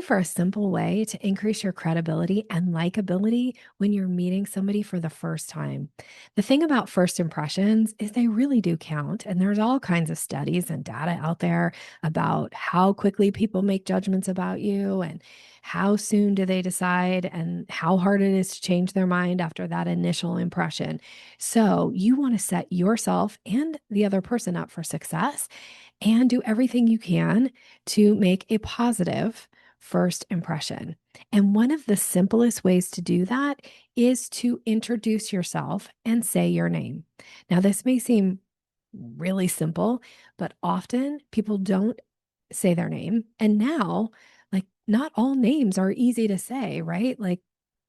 for a simple way to increase your credibility and likability when you're meeting somebody for the first time. The thing about first impressions is they really do count. And there's all kinds of studies and data out there about how quickly people make judgments about you and how soon do they decide and how hard it is to change their mind after that initial impression. So you want to set yourself and the other person up for success and do everything you can to make a positive first impression. And one of the simplest ways to do that is to introduce yourself and say your name. Now, this may seem really simple, but often people don't say their name. And now, like, not all names are easy to say, right? Like,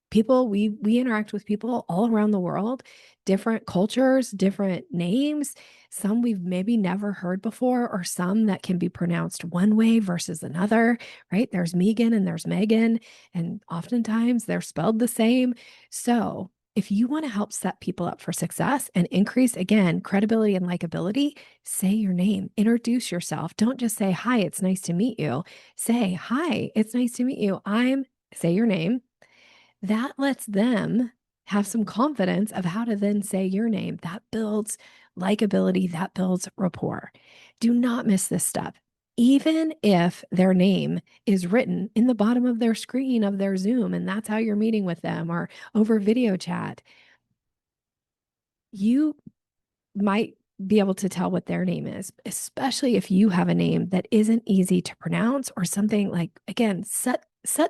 people we interact with people all around the world, different cultures, different names, some we've maybe never heard before, or some that can be pronounced one way versus another, right? There's Megan and there's Megan, and oftentimes they're spelled the same. So if you want to help set people up for success and increase, again, credibility and likability, say your name, introduce yourself. Don't just say, hi, it's nice to meet you. Say, hi, it's nice to meet you. Say your name. That lets them have some confidence of how to then say your name. That builds likability, that builds rapport. Do not miss this step. Even if their name is written in the bottom of their screen of their Zoom, and that's how you're meeting with them or over video chat, you might be able to tell what their name is, especially if you have a name that isn't easy to pronounce or something. Like, again, set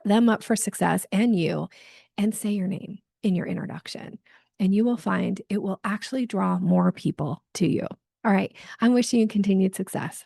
them up for success and you, and say your name in your introduction. And you will find it will actually draw more people to you. All right. I'm wishing you continued success.